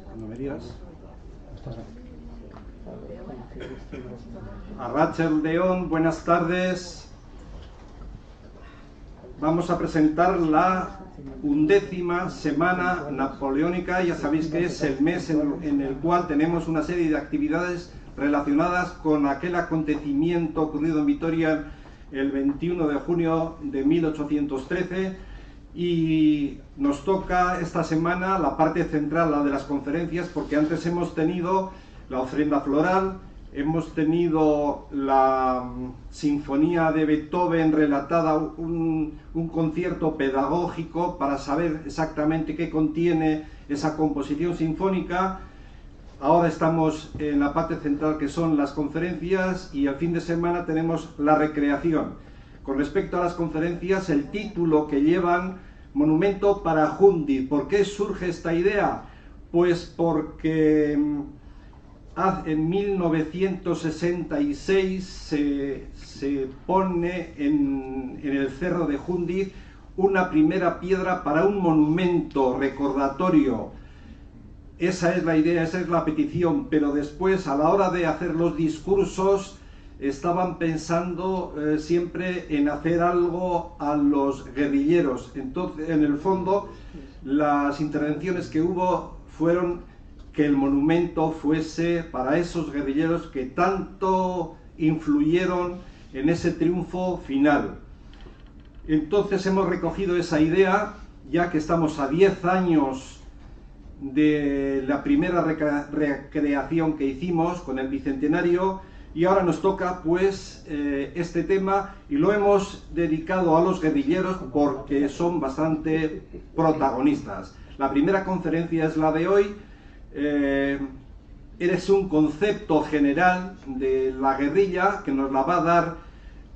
Cuando me digas. Arratsalde-on, buenas tardes. Vamos a presentar la 11ª semana napoleónica. Ya sabéis que es el mes en el cual tenemos una serie de actividades relacionadas con aquel acontecimiento ocurrido en Vitoria el 21 de junio de 1813, y nos toca esta semana la parte central, la de las conferencias, porque antes hemos tenido la ofrenda floral, hemos tenido la sinfonía de Beethoven relatada, un concierto pedagógico para saber exactamente qué contiene esa composición sinfónica. Ahora estamos en la parte central, que son las conferencias, y el fin de semana tenemos la recreación. Con respecto a las conferencias, el título que llevan, Monumento para Jundiz. ¿Por qué surge esta idea? Pues porque en 1966 se pone en el cerro de Jundiz una primera piedra para un monumento recordatorio. Esa es la idea, esa es la petición, pero después, a la hora de hacer los discursos, estaban pensando siempre en hacer algo a los guerrilleros. Entonces, en el fondo, las intervenciones que hubo fueron que el monumento fuese para esos guerrilleros que tanto influyeron en ese triunfo final. Entonces hemos recogido esa idea, ya que estamos a 10 años de la primera recreación que hicimos con el bicentenario, y ahora nos toca pues este tema, y lo hemos dedicado a los guerrilleros porque son bastante protagonistas. La primera conferencia es la de hoy. Es un concepto general de la guerrilla que nos la va a dar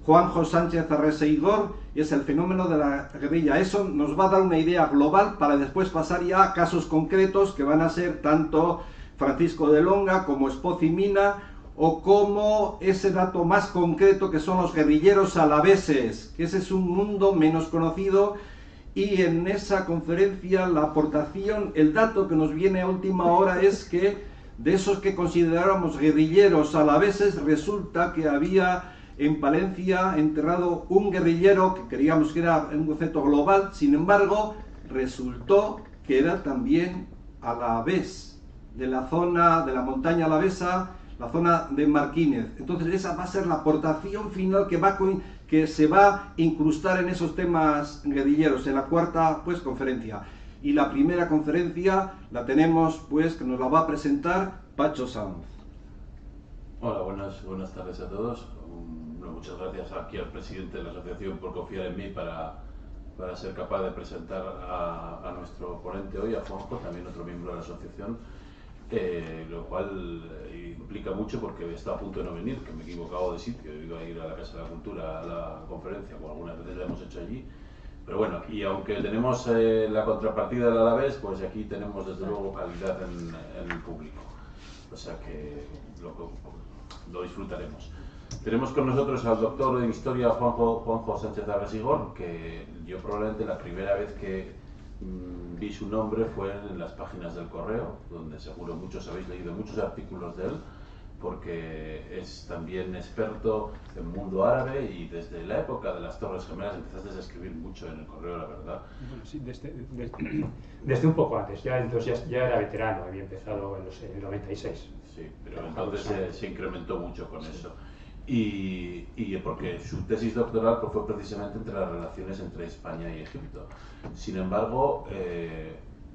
Juanjo Sánchez Arrese-Igor, y es el fenómeno de la guerrilla. Eso nos va a dar una idea global para después pasar ya a casos concretos que van a ser tanto Francisco de Longa como Espoz y Mina, o como ese dato más concreto que son los guerrilleros alaveses, que ese es un mundo menos conocido. Y en esa conferencia la aportación, el dato que nos viene a última hora es que de esos que consideráramos guerrilleros alaveses, resulta que había en Palencia enterrado un guerrillero que creíamos que era un concepto global. Sin embargo, resultó que era también alavés, de la zona de la montaña alavesa, la zona de Marquínez. Entonces esa va a ser la aportación final que se va a incrustar en esos temas guerrilleros, en la cuarta pues conferencia. Y la primera conferencia la tenemos pues que nos la va a presentar Pacho Sanz. Hola, buenas tardes a todos. Muchas gracias aquí al presidente de la asociación por confiar en mí para ser capaz de presentar a nuestro ponente hoy, a Juanjo, también otro miembro de la asociación, lo cual implica mucho porque está a punto de no venir, que me he equivocado de sitio. Iba a ir a la Casa de la Cultura a la conferencia, como algunas veces la hemos hecho allí. Pero bueno, y aunque tenemos la contrapartida del Alavés, pues aquí tenemos desde luego calidad en el público. O sea que lo disfrutaremos. Tenemos con nosotros al doctor en Historia Juanjo Sánchez Arrese-Igor, que yo probablemente la primera vez que vi su nombre fue en las páginas del Correo, donde seguro muchos habéis leído muchos artículos de él, porque es también experto en mundo árabe, y desde la época de las Torres Gemelas empezaste a escribir mucho en el Correo, la verdad. Bueno, sí, desde un poco antes, entonces ya era veterano, había empezado en el 96. Sí, pero entonces se incrementó mucho con eso. Y porque su tesis doctoral pues, fue precisamente entre las relaciones entre España y Egipto. Sin embargo,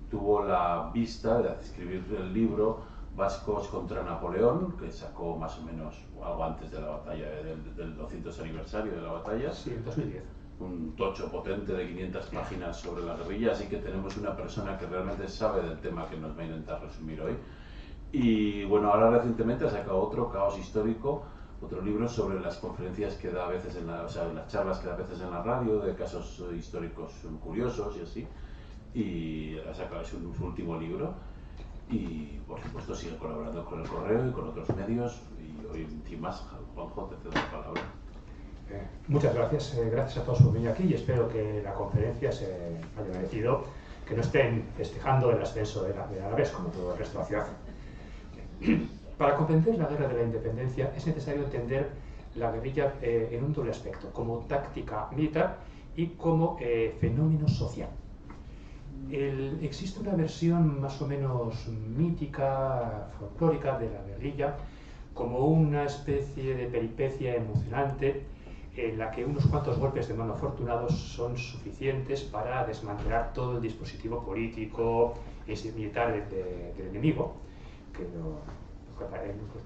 tuvo la vista de escribir el libro Vascos contra Napoleón, que sacó más o menos algo antes de la batalla, del 200 aniversario de la batalla. Sí, en 2010. Un tocho potente de 500 páginas sobre la guerrilla, así que tenemos una persona que realmente sabe del tema que nos va a intentar resumir hoy. Y bueno, ahora recientemente ha sacado otro, Caos Histórico, otro libro sobre las conferencias que da a veces las charlas que da a veces en la radio, de casos históricos curiosos y así. Y ha sacado su último libro. Y por supuesto sigue colaborando con el Correo y con otros medios. Y hoy, sin más, Juanjo, te cedo la palabra. Muchas gracias. Gracias a todos por venir aquí, y espero que la conferencia se haya merecido que no estén festejando el ascenso de árabes como todo el resto de la ciudad. Para comprender la guerra de la independencia es necesario entender la guerrilla en un doble aspecto, como táctica militar y como fenómeno social. Existe una versión más o menos mítica, folclórica de la guerrilla como una especie de peripecia emocionante en la que unos cuantos golpes de mano afortunados son suficientes para desmantelar todo el dispositivo político y militar del enemigo, que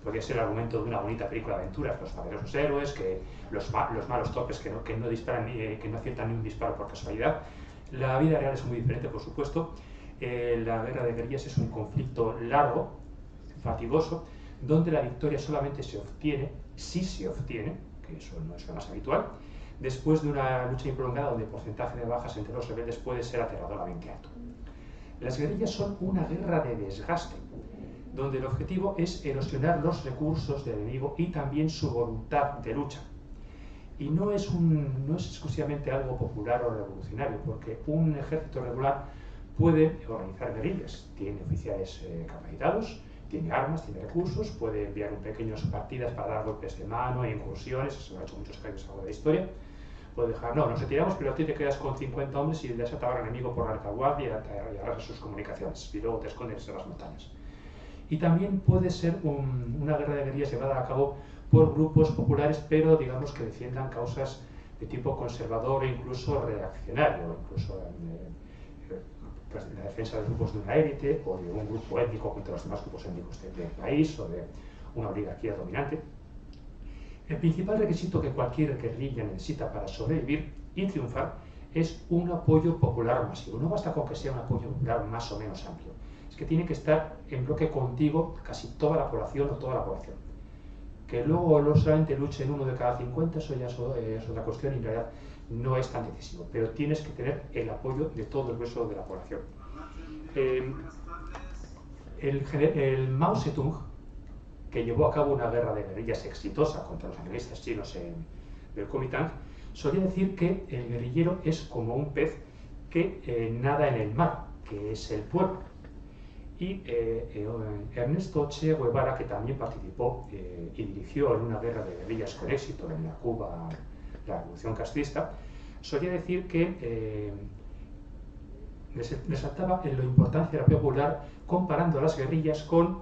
podría ser el argumento de una bonita película de aventuras, los valerosos héroes, que los malos topes que no disparan, que no aciertan ni un disparo por casualidad. La vida real es muy diferente, por supuesto. La guerra de guerrillas es un conflicto largo, fatigoso, donde la victoria solamente se obtiene, si se obtiene, que eso no es lo más habitual, después de una lucha prolongada donde el porcentaje de bajas entre los rebeldes puede ser aterradoramente alto. Las guerrillas son una guerra de desgaste, donde el objetivo es erosionar los recursos del enemigo y también su voluntad de lucha. Y no es exclusivamente algo popular o revolucionario, porque un ejército regular puede organizar guerrillas, tiene oficiales capacitados, tiene armas, tiene recursos, puede enviar pequeñas partidas para dar golpes de mano e incursiones, eso lo ha hecho muchos ejércitos a lo largo de la historia. Puede dejar, no, nos retiramos, pero tú te quedas con 50 hombres y le das a atacar al enemigo por la retaguardia y arrasas sus comunicaciones, y luego te escondes en las montañas. Y también puede ser una guerra de guerrillas llevada a cabo por grupos populares, pero digamos que defiendan causas de tipo conservador e incluso reaccionario, incluso la defensa de grupos de una élite o de un grupo étnico contra los demás grupos étnicos del país o de una oligarquía dominante. El principal requisito que cualquier guerrilla necesita para sobrevivir y triunfar es un apoyo popular masivo. No basta con que sea un apoyo popular más o menos amplio, es que tiene que estar en bloque contigo casi toda la población o toda la población. Que luego no solamente luchen uno de cada 50, eso ya es otra cuestión y en realidad no es tan decisivo, pero tienes que tener el apoyo de todo el grueso de la población. El Mao Zedong, que llevó a cabo una guerra de guerrillas exitosa contra los nacionalistas chinos del Kuomintang, solía decir que el guerrillero es como un pez que nada en el mar, que es el pueblo. Y Ernesto Che Guevara, que también participó y dirigió en una guerra de guerrillas con éxito en la Cuba, la Revolución Castrista, solía decir que resaltaba en la importancia de la popular comparando las guerrillas con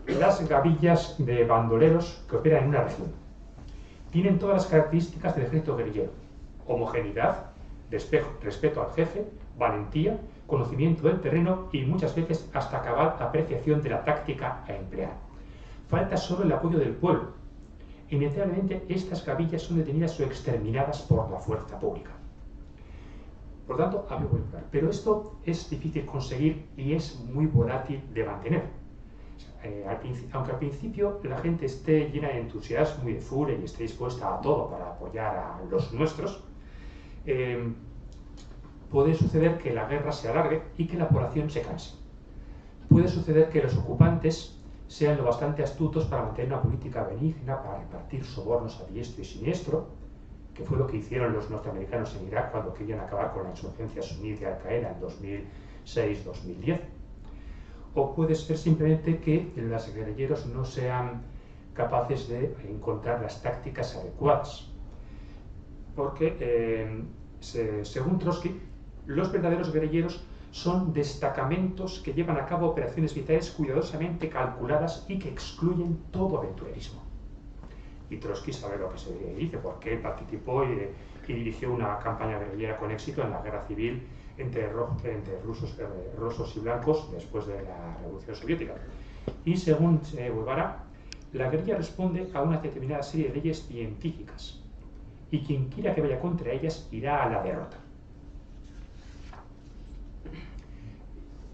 las gavillas de bandoleros que operan en una región. Tienen todas las características del ejército guerrillero: homogeneidad, respeto al jefe, valentía, conocimiento del terreno y muchas veces hasta cabal apreciación de la táctica a emplear. Falta solo el apoyo del pueblo. Inevitablemente estas gavillas son detenidas o exterminadas por la fuerza pública. Por tanto, apoyo popular. Pero esto es difícil conseguir y es muy volátil de mantener. Aunque al principio la gente esté llena de entusiasmo y de furia y esté dispuesta a todo para apoyar a los nuestros, puede suceder que la guerra se alargue y que la población se canse. Puede suceder que los ocupantes sean lo bastante astutos para mantener una política benigna, para repartir sobornos a diestro y siniestro, que fue lo que hicieron los norteamericanos en Irak cuando querían acabar con la insurgencia suní de Al-Qaeda en 2006-2010. O puede ser simplemente que los guerrilleros no sean capaces de encontrar las tácticas adecuadas. Porque, según Trotsky, los verdaderos guerrilleros son destacamentos que llevan a cabo operaciones militares cuidadosamente calculadas y que excluyen todo aventurerismo. Y Trotsky sabe lo que se dice, porque participó y dirigió una campaña guerrillera con éxito en la guerra civil entre rusos y blancos después de la Revolución Soviética. Y según Guevara, la guerrilla responde a una determinada serie de leyes científicas y quien quiera que vaya contra ellas irá a la derrota.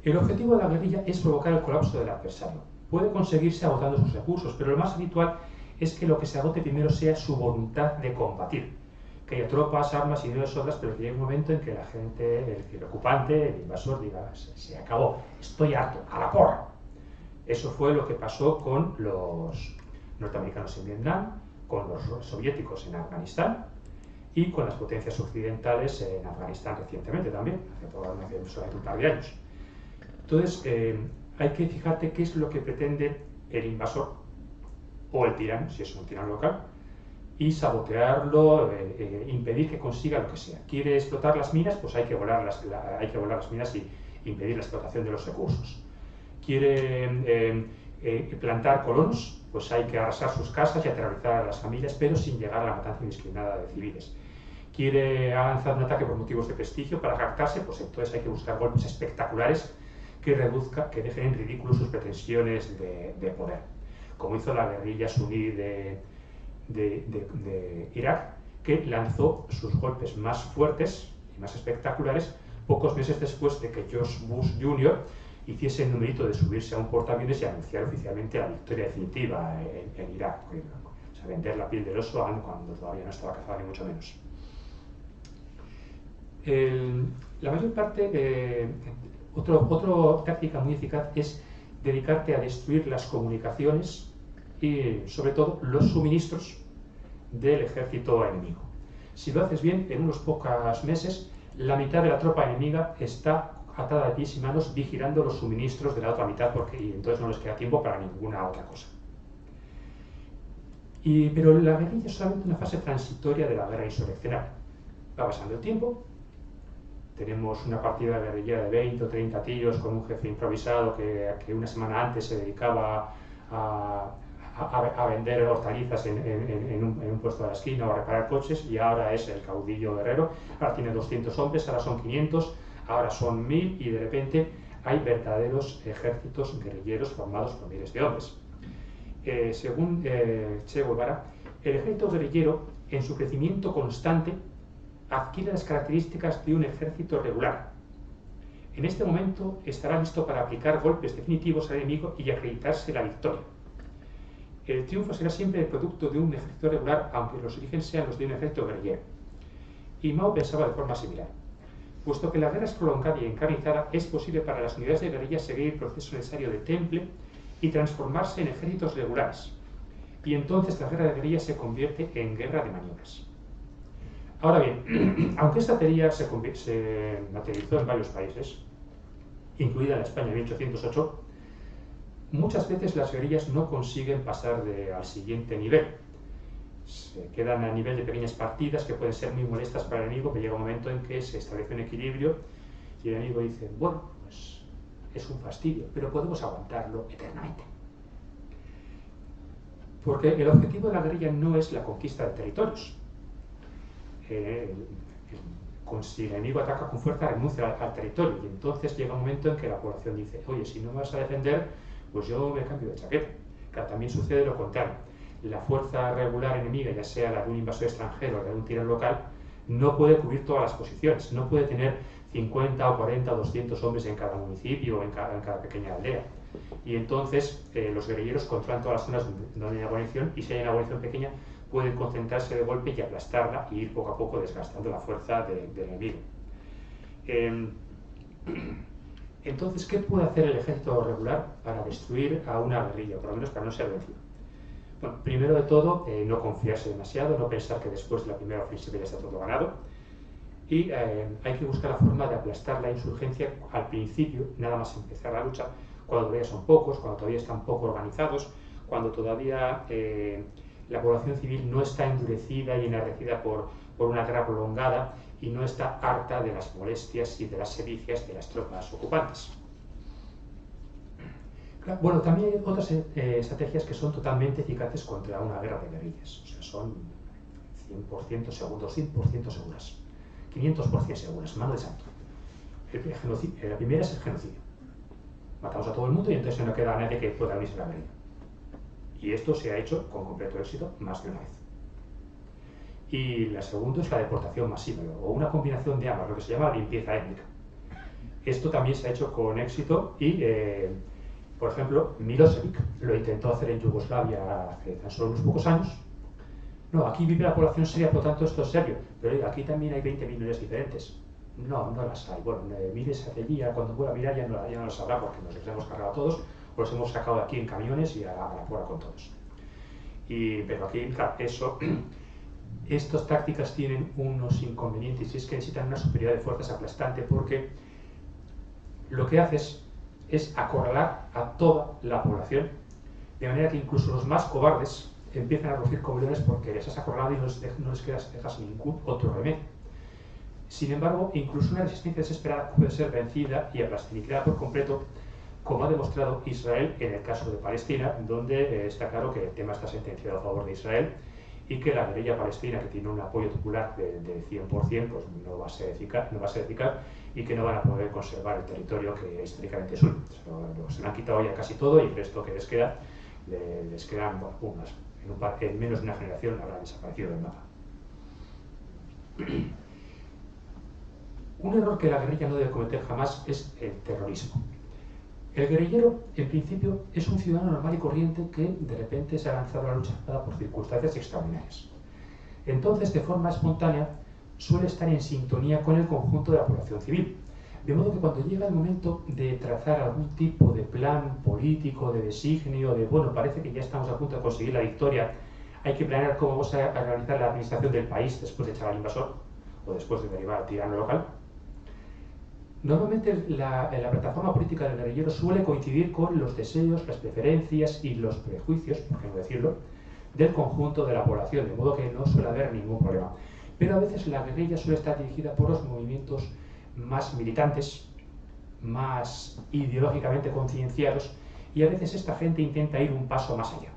El objetivo de la guerrilla es provocar el colapso del adversario. Puede conseguirse agotando sus recursos, pero lo más habitual es que lo que se agote primero sea su voluntad de combatir. Que haya tropas, armas y no otras, pero que llegue un momento en que la gente, el ocupante, el invasor, diga: se acabó, estoy harto, a la porra. Eso fue lo que pasó con los norteamericanos en Vietnam, con los soviéticos en Afganistán y con las potencias occidentales en Afganistán recientemente también, hace solamente un par de años. Entonces, hay que fijarte qué es lo que pretende el invasor o el tirano, si es un tirano local, y sabotearlo, impedir que consiga lo que sea. ¿Quiere explotar las minas? Pues hay que volar las minas y impedir la explotación de los recursos. ¿Quiere plantar colonos? Pues hay que arrasar sus casas y aterrorizar a las familias, pero sin llegar a la matanza indiscriminada de civiles. ¿Quiere lanzar un ataque por motivos de prestigio para jactarse? Pues entonces hay que buscar golpes espectaculares que dejen en ridículo sus pretensiones de poder, como hizo la guerrilla suní de Irak, que lanzó sus golpes más fuertes y más espectaculares pocos meses después de que George Bush Jr. hiciese el numerito de subirse a un portaaviones y anunciar oficialmente la victoria definitiva en Irak. O sea, vender la piel del oso cuando todavía no estaba cazado, ni mucho menos. La mayor parte, otra táctica muy eficaz es dedicarte a destruir las comunicaciones y, sobre todo, los suministros del ejército enemigo. Si lo haces bien, en unos pocos meses, la mitad de la tropa enemiga está atada de pies y manos vigilando los suministros de la otra mitad, y entonces no les queda tiempo para ninguna otra cosa. Pero la guerrilla es solamente una fase transitoria de la guerra insurreccional. Va pasando el tiempo, tenemos una partida guerrillera de 20 o 30 tiros con un jefe improvisado que una semana antes se dedicaba a vender hortalizas en un puesto de la esquina o a reparar coches, y ahora es el caudillo guerrero. Ahora tiene 200 hombres, ahora son 500, ahora son 1000, y de repente hay verdaderos ejércitos guerrilleros formados por miles de hombres. Según Che Guevara, el ejército guerrillero, en su crecimiento constante, adquiere las características de un ejército regular. En este momento estará listo para aplicar golpes definitivos al enemigo y acreditarse la victoria. El triunfo será siempre el producto de un ejército regular, aunque los orígenes sean los de un ejército guerrillero. Y Mao pensaba de forma similar. Puesto que la guerra es prolongada y encarnizada, es posible para las unidades de guerrilla seguir el proceso necesario de temple y transformarse en ejércitos regulares. Y entonces la guerra de guerrilla se convierte en guerra de maniobras. Ahora bien, aunque esta teoría se materializó en varios países, incluida en España en 1808, muchas veces las guerrillas no consiguen pasar al siguiente nivel. Se quedan a nivel de pequeñas partidas que pueden ser muy molestas para el enemigo, pero llega un momento en que se establece un equilibrio y el enemigo dice, bueno, pues es un fastidio, pero podemos aguantarlo eternamente. Porque el objetivo de la guerrilla no es la conquista de territorios. Si el enemigo ataca con fuerza, renuncia al territorio, y entonces llega un momento en que la población dice, oye, si no me vas a defender, pues yo me cambio de chaqueta. Claro, también sucede lo contrario. La fuerza regular enemiga, ya sea la de un invasor extranjero o de un tirano local, no puede cubrir todas las posiciones, no puede tener 50 o 40 o 200 hombres en cada municipio o en cada pequeña aldea. Y entonces los guerrilleros controlan todas las zonas donde hay una guarnición, y si hay una guarnición pequeña, pueden concentrarse de golpe y aplastarla y ir poco a poco desgastando la fuerza del enemigo. Entonces, ¿qué puede hacer el ejército regular para destruir a una guerrilla, por lo menos para no ser vencido? Bueno, primero de todo, no confiarse demasiado, no pensar que después de la primera ofensiva ya está todo ganado, y hay que buscar la forma de aplastar la insurgencia al principio, nada más empezar la lucha, cuando todavía son pocos, cuando todavía están poco organizados, cuando todavía la población civil no está endurecida y enardecida por una guerra prolongada y no está harta de las molestias y de las sedicias de las tropas ocupantes. Bueno, también hay otras estrategias que son totalmente eficaces contra una guerra de guerrillas. O sea, son 100% seguras, 200% seguras, 500% seguras, mano de santo. La primera es el genocidio. Matamos a todo el mundo y entonces no queda nadie que pueda unirse a la guerrilla. Y esto se ha hecho con completo éxito más de una vez. Y la segunda es la deportación masiva, o una combinación de ambas, lo que se llama limpieza étnica. Esto también se ha hecho con éxito y, por ejemplo, Milosevic lo intentó hacer en Yugoslavia hace tan solo unos pocos años. No, aquí vive la población serbia, por lo tanto esto es serbio, pero aquí también hay 20 minorías diferentes. No, no las hay. Bueno, mires hacia allí, cuando pueda mirar ya no lo sabrá porque nos los hemos cargado a todos, o los hemos sacado de aquí en camiones y a la fuera con todos. Pero aquí, claro, eso Estas tácticas tienen unos inconvenientes y es que necesitan una superioridad de fuerzas aplastante porque lo que haces es acorralar a toda la población, de manera que incluso los más cobardes empiezan a rugir como leones porque les has acorralado y no les dejas ningún otro remedio. Sin embargo, incluso una resistencia desesperada puede ser vencida y aniquilada por completo, como ha demostrado Israel en el caso de Palestina, donde está claro que el tema está sentenciado a favor de Israel y que la guerrilla palestina, que tiene un apoyo popular de 100%, pues no va a ser eficaz y que no van a poder conservar el territorio que históricamente es suyo. Se lo han quitado ya casi todo y el resto que les quedan en menos de una generación habrá desaparecido del mapa. Un error que la guerrilla no debe cometer jamás es el terrorismo. El guerrillero, en principio, es un ciudadano normal y corriente que de repente se ha lanzado a la lucha armada por circunstancias extraordinarias. Entonces, de forma espontánea, suele estar en sintonía con el conjunto de la población civil. De modo que cuando llega el momento de trazar algún tipo de plan político, de designio, bueno, parece que ya estamos a punto de conseguir la victoria, hay que planear cómo vamos a realizar la administración del país después de echar al invasor o después de derribar al tirano local. Normalmente la plataforma política del guerrillero suele coincidir con los deseos, las preferencias y los prejuicios, por qué no decirlo, del conjunto de la población, de modo que no suele haber ningún problema. Pero a veces la guerrilla suele estar dirigida por los movimientos más militantes, más ideológicamente concienciados, y a veces esta gente intenta ir un paso más allá.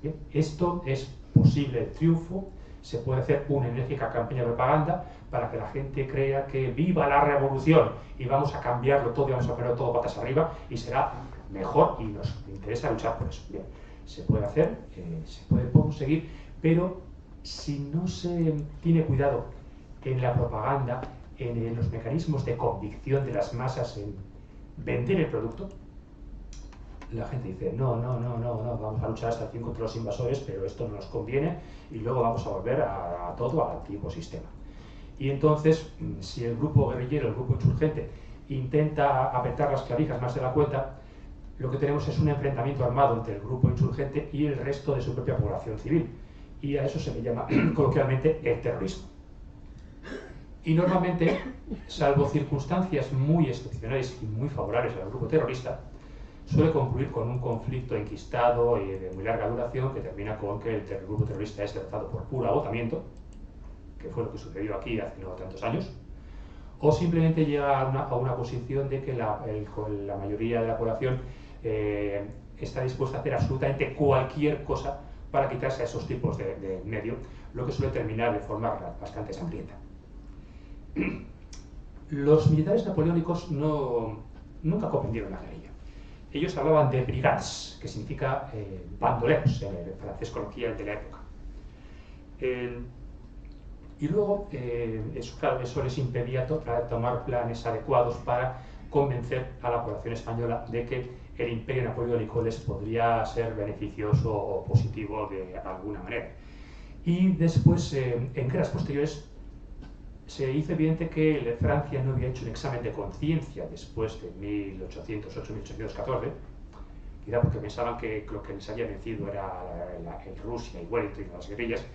Bien, esto es posible el triunfo, se puede hacer una enérgica campaña de propaganda para que la gente crea que viva la revolución y vamos a cambiarlo todo y vamos a ponerlo todo patas arriba y será mejor y nos interesa luchar por eso. Bien, se puede hacer, se puede conseguir, pero si no se tiene cuidado en la propaganda, en los mecanismos de convicción de las masas, en vender el producto, la gente dice, no, vamos a luchar hasta el fin contra los invasores, pero esto no nos conviene y luego vamos a volver a todo al antiguo sistema. Y entonces, si el grupo guerrillero, el grupo insurgente, intenta apretar las clavijas más de la cuenta, lo que tenemos es un enfrentamiento armado entre el grupo insurgente y el resto de su propia población civil. Y a eso se le llama coloquialmente el terrorismo. Y normalmente, salvo circunstancias muy excepcionales y muy favorables al grupo terrorista, suele concluir con un conflicto enquistado y de muy larga duración que termina con que el grupo terrorista es derrotado por puro agotamiento, que fue lo que sucedió aquí hace no tantos años, o simplemente llega a una posición de que la mayoría de la población está dispuesta a hacer absolutamente cualquier cosa para quitarse a esos tipos de medio, lo que suele terminar de forma bastante sangrienta. Los militares napoleónicos nunca comprendieron la guerrilla. Ellos hablaban de brigades, que significa bandoleros, en el francés coloquial de la época. Y luego, eso les impedía tomar planes adecuados para convencer a la población española de que el imperio napoleónico les podría ser beneficioso o positivo de alguna manera. Y después, en guerras posteriores, se hizo evidente que Francia no había hecho un examen de conciencia después de 1808-1814, quizá porque pensaban que lo que les había vencido era Rusia y Wellington y las guerrillas,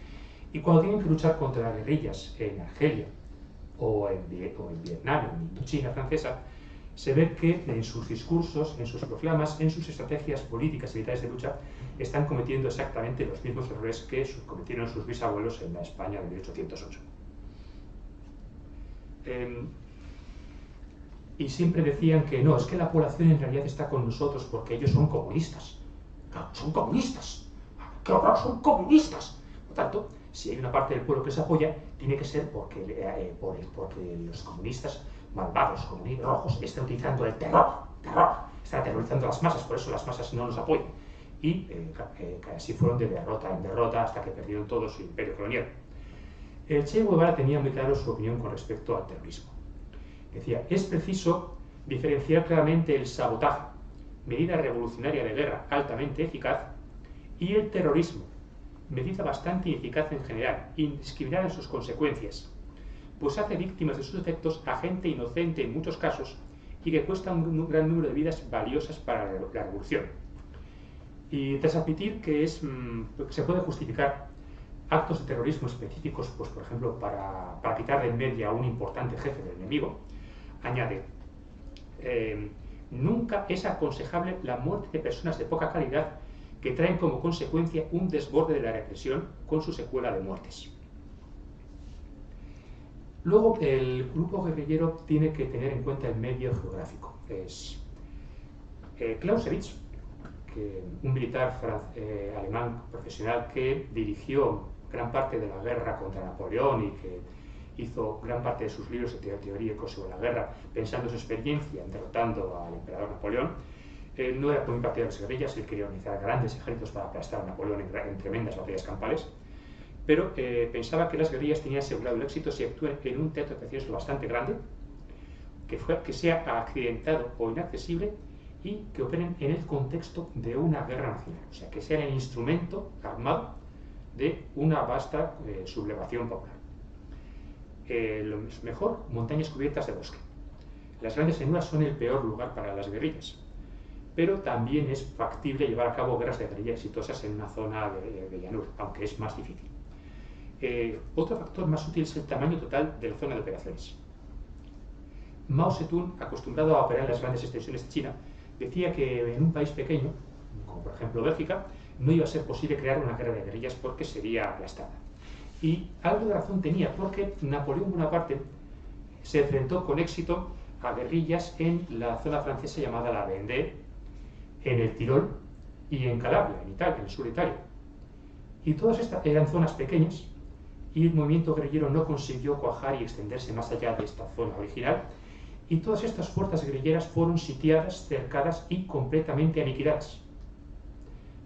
y cuando tienen que luchar contra las guerrillas en Argelia o en Vietnam, en Indochina francesa, se ve que en sus discursos, en sus proclamas, en sus estrategias políticas y militares de lucha, están cometiendo exactamente los mismos errores que cometieron sus bisabuelos en la España de 1808. Y siempre decían que no, es que la población en realidad está con nosotros porque ellos son comunistas. Claro, son comunistas. ¡Qué horror, son comunistas! Por tanto, si hay una parte del pueblo que les apoya, tiene que ser porque los comunistas malvados, rojos, están utilizando el terror, están aterrorizando a las masas, por eso las masas no nos apoyan. Y así fueron de derrota en derrota hasta que perdieron todo su imperio colonial. El Che Guevara tenía muy claro su opinión con respecto al terrorismo. Decía, es preciso diferenciar claramente el sabotaje, medida revolucionaria de guerra altamente eficaz, y el terrorismo, medida bastante ineficaz en general, indiscriminada en sus consecuencias, pues hace víctimas de sus efectos a gente inocente en muchos casos y que cuesta un gran número de vidas valiosas para la revolución. Y tras admitir que se puede justificar actos de terrorismo específicos, pues por ejemplo, para quitar de en medio a un importante jefe del enemigo, añade, nunca es aconsejable la muerte de personas de poca calidad que traen como consecuencia un desborde de la represión con su secuela de muertes. Luego, el grupo guerrillero tiene que tener en cuenta el medio geográfico. Es Clausewitz, un militar alemán profesional que dirigió gran parte de la guerra contra Napoleón y que hizo gran parte de sus libros teóricos sobre la guerra pensando en su experiencia derrotando al emperador Napoleón. Él no era muy partidario de las guerrillas, él quería organizar grandes ejércitos para aplastar a Napoleón en tremendas batallas campales, pero pensaba que las guerrillas tenían asegurado el éxito si actúan en un teatro de operaciones bastante grande, que sea accidentado o inaccesible y que operen en el contexto de una guerra nacional, o sea, que sean el instrumento armado de una vasta sublevación popular. Lo mejor, montañas cubiertas de bosque. Las grandes llanuras son el peor lugar para las guerrillas, pero también es factible llevar a cabo guerras de guerrilla exitosas en una zona de llanura, aunque es más difícil. Otro factor más útil es el tamaño total de la zona de operaciones. Mao Zedong, acostumbrado a operar en las grandes extensiones de China, decía que en un país pequeño, como por ejemplo Bélgica, no iba a ser posible crear una guerra de guerrillas porque sería aplastada. Y algo de razón tenía, porque Napoleón Bonaparte se enfrentó con éxito a guerrillas en la zona francesa llamada la Vendée, en el Tirol y en Calabria, en Italia, en el sur de Italia. Y todas estas eran zonas pequeñas y el movimiento guerrillero no consiguió cuajar y extenderse más allá de esta zona original, y todas estas fuerzas guerrilleras fueron sitiadas, cercadas y completamente aniquiladas.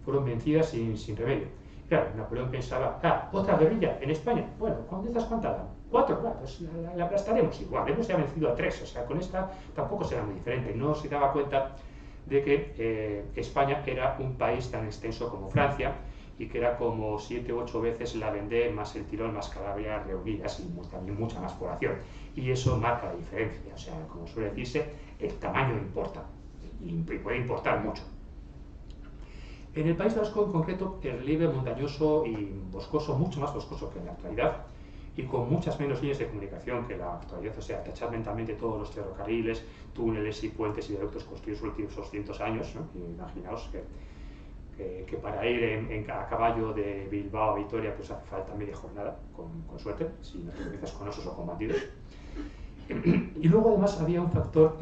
Fueron vencidas sin remedio. Claro, Napoleón pensaba, otra guerrilla en España, bueno, ¿con estas cuántas dan? 4, claro, pues la aplastaremos. Igual, hemos ya vencido a 3, o sea, con esta tampoco será muy diferente. No se daba cuenta de que España era un país tan extenso como Francia y que era como 7 u 8 veces la Vendée más el Tirol más Calabria reunidas y también mucha más población. Y eso marca la diferencia, o sea, como suele decirse, el tamaño importa y puede importar mucho. En el País Vasco en concreto, el relieve montañoso y boscoso, mucho más boscoso que en la actualidad, y con muchas menos líneas de comunicación que la actualidad, o sea, tachar mentalmente todos los ferrocarriles, túneles y puentes y viaductos construidos en los últimos 200 años, ¿no? Imaginaos que para ir a caballo de Bilbao a Vitoria pues hace falta media jornada, con suerte, si no te empiezas con osos o con bandidos. Y luego además había un factor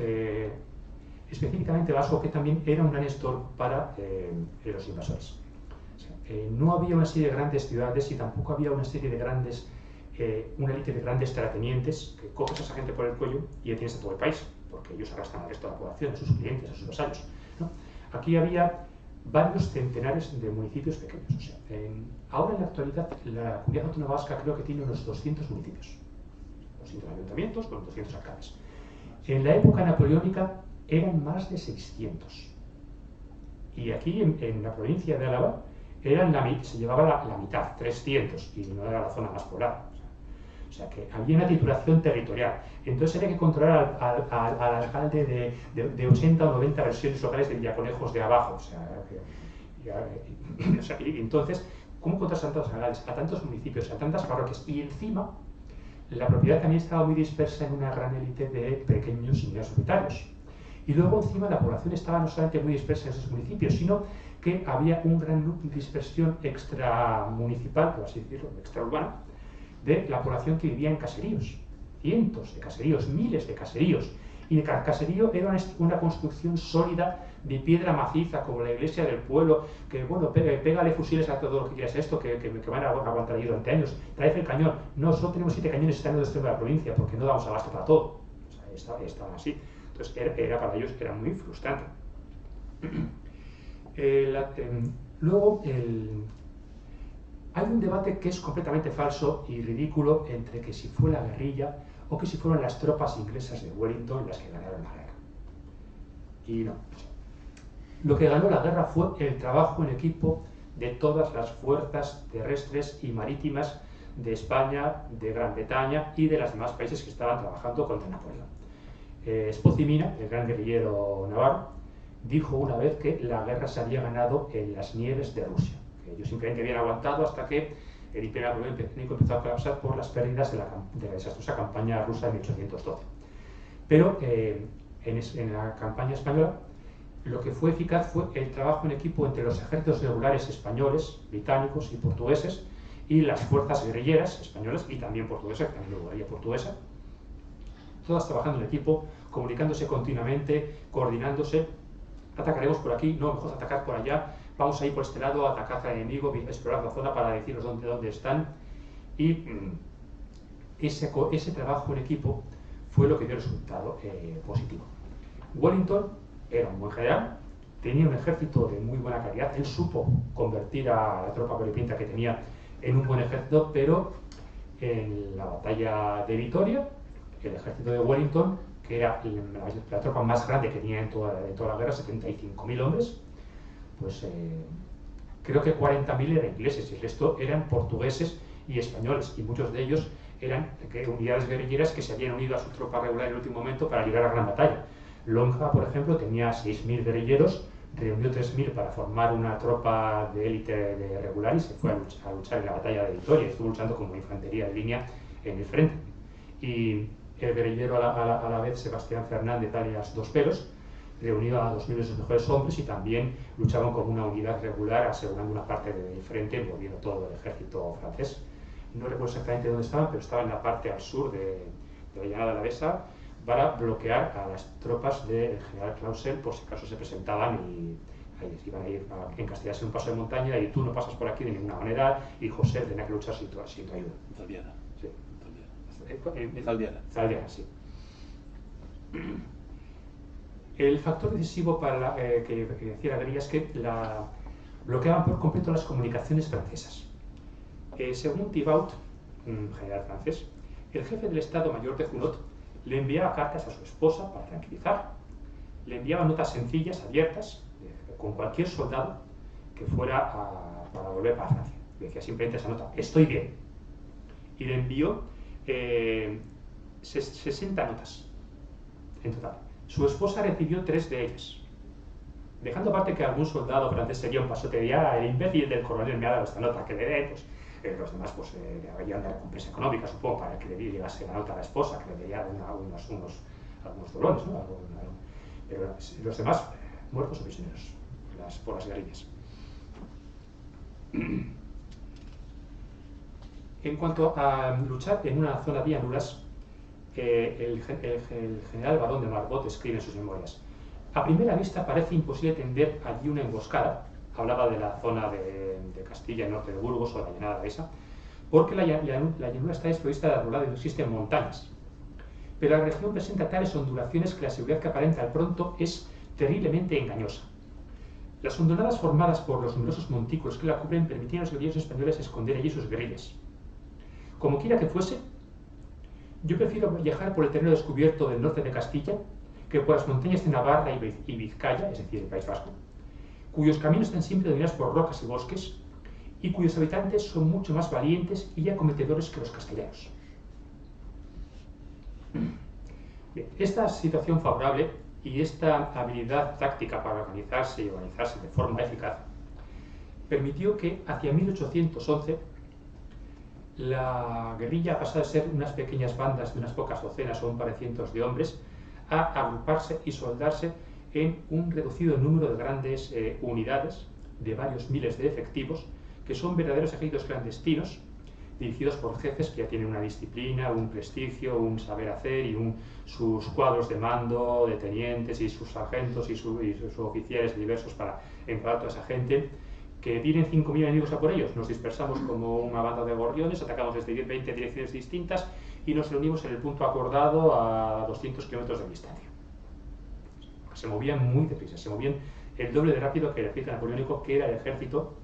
específicamente vasco que también era un gran estorbo para los invasores. O sea, no había una serie de grandes ciudades y tampoco había una serie de grandes, una élite de grandes terratenientes que coges a esa gente por el cuello y detienes a todo el país, porque ellos arrastran al resto de la población, a sus clientes, a sus vasallos, ¿no? Aquí había varios centenares de municipios pequeños. O sea, ahora en la actualidad la comunidad autónoma vasca creo que tiene unos 200 municipios, 200 ayuntamientos con 200 alcaldes. En la época napoleónica eran más de 600. Y aquí en la provincia de Álava se llevaba la mitad, 300, y no era la zona más poblada. O sea que había una titulación territorial. Entonces había que controlar al alcalde de 80 o 90 versiones locales de Villaconejos de abajo. O sea, y entonces, ¿cómo controlas a tantos alcaldes, a tantos municipios, a tantas parroquias? Y encima, la propiedad también estaba muy dispersa en una gran élite de pequeños señores solitarios. Y luego encima la población estaba no solamente muy dispersa en esos municipios, sino que había un gran núcleo de dispersión extramunicipal, por así decirlo, extraurbana, de la población que vivía en caseríos. Cientos de caseríos, miles de caseríos. Y el caserío era una construcción sólida de piedra maciza, como la iglesia del pueblo, que bueno, pégale fusiles a todo lo que quieras esto, que van a aguantar allí durante años. Traed el cañón. No, solo tenemos 7 cañones que están en el extremo de la provincia, porque no damos abasto para todo. O sea, estaban así. Entonces, para ellos era muy frustrante. Luego, hay un debate que es completamente falso y ridículo entre que si fue la guerrilla o que si fueron las tropas inglesas de Wellington las que ganaron la guerra. Y no. Lo que ganó la guerra fue el trabajo en equipo de todas las fuerzas terrestres y marítimas de España, de Gran Bretaña y de los demás países que estaban trabajando contra Napoleón. Spozimina, el gran guerrillero navarro, dijo una vez que la guerra se había ganado en las nieves de Rusia. Que ellos simplemente habían aguantado hasta que el Imperio Británico empezó a colapsar por las pérdidas de la desastrosa campaña rusa de 1812. Pero en la campaña española lo que fue eficaz fue el trabajo en equipo entre los ejércitos regulares españoles, británicos y portugueses y las fuerzas guerrilleras españolas y también portuguesas, también hubo guerrilla portuguesa, todas trabajando en equipo, comunicándose continuamente, coordinándose. Atacaremos por aquí, no, mejor atacar por allá, vamos a ir por este lado, atacar al enemigo, explorar la zona para deciros dónde están. Y ese trabajo en equipo fue lo que dio resultado positivo. Wellington era un buen general, tenía un ejército de muy buena calidad, él supo convertir a la tropa colipinta que tenía en un buen ejército, pero en la batalla de Vitoria, el ejército de Wellington, que era la tropa más grande que tenía en toda la guerra, 75.000 hombres, pues creo que 40.000 eran ingleses y el resto eran portugueses y españoles, y muchos de ellos eran unidades guerrilleras que se habían unido a su tropa regular en el último momento para llegar a la gran batalla. Lonja, por ejemplo, tenía 6.000 guerrilleros, reunió 3.000 para formar una tropa de élite de regular y se fue a luchar en la batalla de Vitoria. Estuvo luchando como infantería de línea en el frente. Y el guerrillero a la vez, Sebastián Fernández, alias Dos Pelos, reunió a 2.000 de sus mejores hombres y también luchaban como una unidad regular, asegurando una parte del frente, envolviendo todo el ejército francés. No recuerdo exactamente dónde estaban, pero estaban en la parte al sur de la llanada de Alavesa, para bloquear a las tropas del general Clausel por si acaso se presentaban y ahí iban a ir a encastillarse en un paso de montaña y tú no pasas por aquí de ninguna manera y José tenía que luchar sin tu ayuda. Zaldiana. Sí. Zaldiana, sí. El factor decisivo para que decía la guerrilla es que bloqueaban por completo las comunicaciones francesas. Según Thibaut, un general francés, el jefe del Estado Mayor de Junot le enviaba cartas a su esposa para tranquilizar. Le enviaba notas sencillas, abiertas, con cualquier soldado que fuera para volver para Francia. Le decía simplemente esa nota, estoy bien. Y le envió 60 notas en total. Su esposa recibió 3 de ellas. Dejando aparte que algún soldado francés sería un pasote de el imbécil del coronel me ha dado esta nota que le dé, pues los demás pues le habrían de recompensa económica, supongo, para que le llegase la nota a la esposa, que le diera algunos dolones, ¿no? Pero los demás muertos o prisioneros por las guerrillas. En cuanto a luchar en una zona de llanuras, el general Barón de Marbot escribe en sus memorias: a primera vista parece imposible tender allí una emboscada. Hablaba de la zona de Castilla, el norte de Burgos o la llanada de esa, porque la llanura está desprovista de arbolado y no existen montañas. Pero la región presenta tales ondulaciones que la seguridad que aparenta al pronto es terriblemente engañosa. Las hondonadas formadas por los numerosos montículos que la cubren permitían a los guerrilleros españoles esconder allí sus guerrillas. Como quiera que fuese, yo prefiero viajar por el terreno descubierto del norte de Castilla que por las montañas de Navarra y Vizcaya, es decir, el País Vasco, cuyos caminos están siempre dominados por rocas y bosques, y cuyos habitantes son mucho más valientes y acometedores que los castellanos. Bien, esta situación favorable y esta habilidad táctica para organizarse y organizarse de forma eficaz permitió que hacia 1811 la guerrilla pasara de ser unas pequeñas bandas de unas pocas docenas o un par de cientos de hombres a agruparse y soldarse en un reducido número de grandes unidades de varios miles de efectivos que son verdaderos ejércitos clandestinos dirigidos por jefes que ya tienen una disciplina, un prestigio, un saber hacer y sus cuadros de mando, de tenientes y sus sargentos y sus oficiales diversos para enfrentar a toda esa gente. Que vienen 5.000 enemigos a por ellos, nos dispersamos como una banda de gorriones, atacamos desde 20 direcciones distintas y nos reunimos en el punto acordado a 200 kilómetros de distancia. Se movían muy deprisa, se movían el doble de rápido que el ejército napoleónico, que era el ejército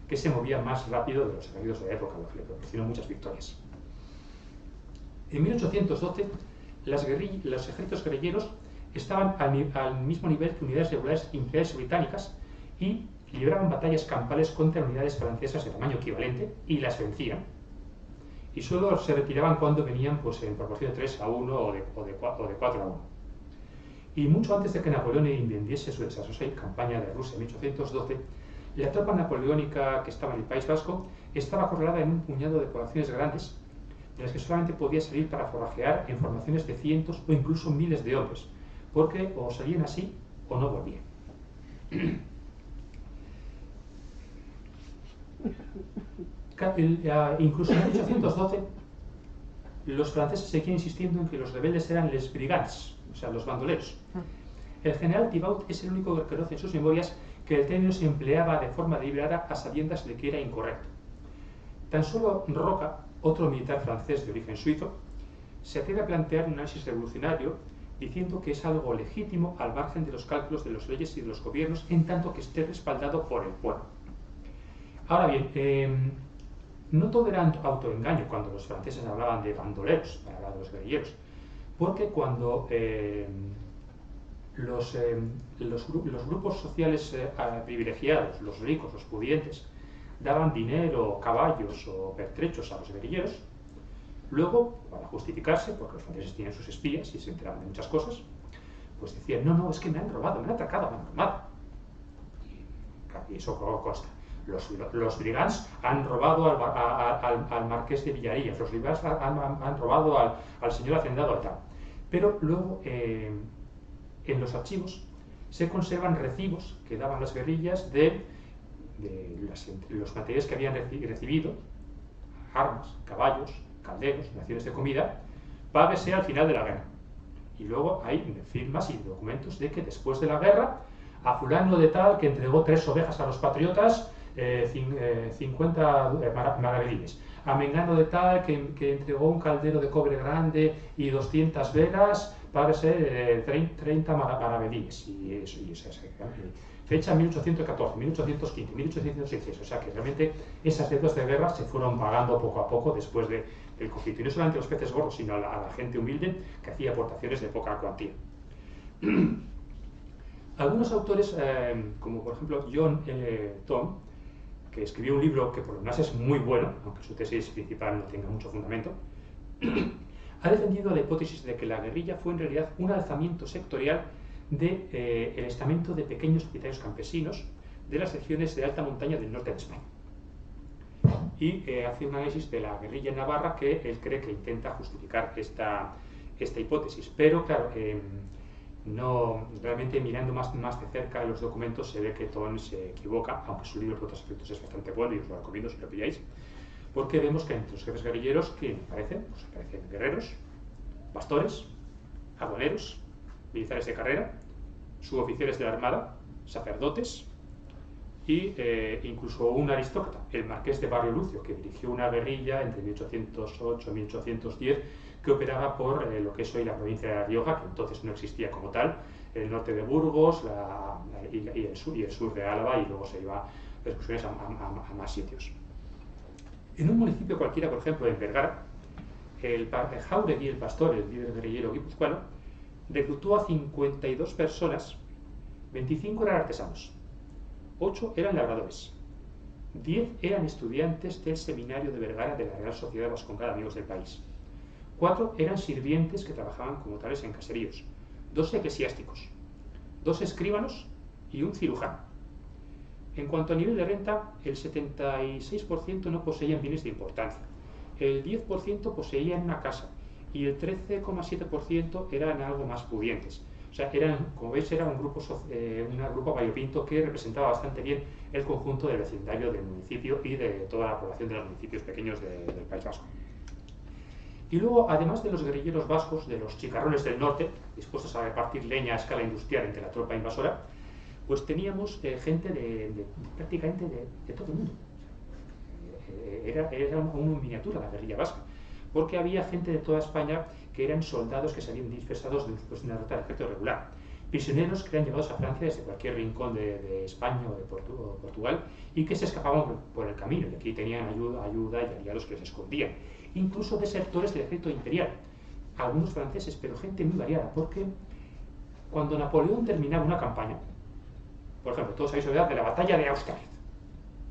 que se movía más rápido de los ejércitos de la época, lo que le proporcionó muchas victorias. En 1812, los ejércitos guerrilleros estaban al mismo nivel que unidades regulares imperiales británicas y libraban batallas campales contra unidades francesas de tamaño equivalente y las vencían. Y solo se retiraban cuando venían pues, en proporción de 3-1 o de 4-1. Y mucho antes de que Napoleón emprendiese su desastrosa campaña de Rusia en 1812, La tropa napoleónica que estaba en el País Vasco estaba acorralada en un puñado de poblaciones grandes, de las que solamente podía salir para forrajear en formaciones de cientos o incluso miles de hombres, porque o salían así o no volvían. Incluso en 1812 los franceses seguían insistiendo en que los rebeldes eran les brigands, o sea, los bandoleros. El general Thibaut es el único que reconoce en sus memorias que el término se empleaba de forma deliberada a sabiendas de que era incorrecto. Tan solo Roca, otro militar francés de origen suizo, se atreve a plantear un análisis revolucionario diciendo que es algo legítimo al margen de los cálculos de las leyes y de los gobiernos, en tanto que esté respaldado por el pueblo. Ahora bien, no todo era autoengaño cuando los franceses hablaban de bandoleros, para hablar de los guerrilleros, porque cuando los grupos sociales privilegiados, los ricos, los pudientes, daban dinero, caballos o pertrechos a los guerrilleros, luego, para justificarse, porque los franceses tienen sus espías y se enteraban de muchas cosas, pues decían, no, es que me han robado, me han atracado, me han robado. Y eso consta. Los brigands han robado al marqués de Villarillas, los brigands han robado al señor hacendado, tal. Pero luego, en los archivos, se conservan recibos que daban las guerrillas de los materiales que habían recibido, armas, caballos, calderos, raciones de comida, páguese al final de la guerra. Y luego hay firmas y documentos de que después de la guerra, a fulano de tal que entregó 3 ovejas a los patriotas, 50 maravedíes. A mengano de tal que entregó un caldero de cobre grande y 200 velas, páguese 30 maravedíes. Y eso fecha 1814, 1815, 1816. O sea que realmente esas deudas de guerra se fueron pagando poco a poco después del conflicto. Y no solamente a los peces gordos, sino a la gente humilde que hacía aportaciones de poca cuantía. Algunos autores, como por ejemplo John Tom, que escribió un libro que por lo demás es muy bueno, aunque su tesis principal no tenga mucho fundamento, ha defendido la hipótesis de que la guerrilla fue en realidad un alzamiento sectorial del estamento de pequeños propietarios campesinos de las regiones de alta montaña del norte de España. Y hace un análisis de la guerrilla en Navarra que él cree que intenta justificar esta hipótesis. Pero claro, no, realmente mirando más de cerca los documentos se ve que Tom se equivoca, aunque su libro por otros aspectos es bastante bueno y os lo recomiendo si lo pilláis, porque vemos que entre los jefes guerrilleros, ¿quién aparecen? Pues aparecen guerreros, pastores, aduaneros, militares de carrera, suboficiales de la armada, sacerdotes y incluso un aristócrata, el marqués de Barrio Lucio, que dirigió una guerrilla entre 1808 y 1810 que operaba por lo que es hoy la provincia de La Rioja, que entonces no existía como tal, el norte de Burgos y el sur de Álava, y luego se iba excursiones a más sitios. En un municipio cualquiera, por ejemplo, en Vergara, el Jáuregui, el pastor, el líder guerrillero guipuzcoano, reclutó a 52 personas, 25 eran artesanos, 8 eran labradores, 10 eran estudiantes del seminario de Vergara de la Real Sociedad Vascongada Amigos del País, 4 eran sirvientes que trabajaban como tales en caseríos, 2 eclesiásticos, 2 escribanos y un cirujano. En cuanto a nivel de renta, el 76% no poseían bienes de importancia, el 10% poseían una casa y el 13,7% eran algo más pudientes. O sea, como veis, era un grupo variopinto que representaba bastante bien el conjunto del vecindario del municipio y de toda la población de los municipios pequeños del País Vasco. Y luego, además de los guerrilleros vascos, de los chicarrones del norte, dispuestos a repartir leña a escala industrial entre la tropa invasora, pues teníamos gente prácticamente de todo el mundo. Era una miniatura la guerrilla vasca, porque había gente de toda España que eran soldados que se habían dispersados después de una ruta de efecto regular, prisioneros que eran llevados a Francia desde cualquier rincón de España o de Portugal y que se escapaban por el camino, y aquí tenían ayuda y aliados que les escondían, incluso desertores del ejército imperial, algunos franceses, pero gente muy variada, porque cuando Napoleón terminaba una campaña, por ejemplo, todos habéis oído de la batalla de Austerlitz,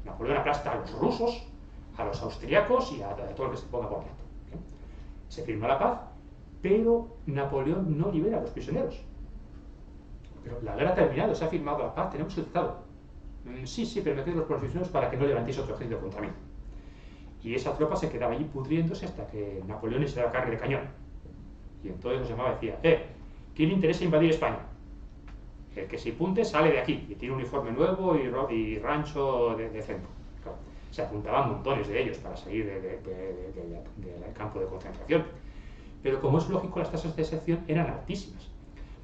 Napoleón aplasta a los rusos, a los austriacos y a todo lo que se ponga por delante. Se firma la paz, pero Napoleón no libera a los prisioneros. Pero la guerra ha terminado, se ha firmado la paz, tenemos el tratado. Sí, sí, pero me quedo los prisioneros para que no levantéis otro ejército contra mí. Y esa tropa se quedaba allí pudriéndose hasta que Napoleón les daba carne de cañón. Y entonces los llamaba y decía, ¿quién le interesa invadir España? El que se apunte sale de aquí y tiene uniforme nuevo y rancho decente. Claro, se apuntaban montones de ellos para salir del campo de concentración. Pero como es lógico, las tasas de deserción eran altísimas.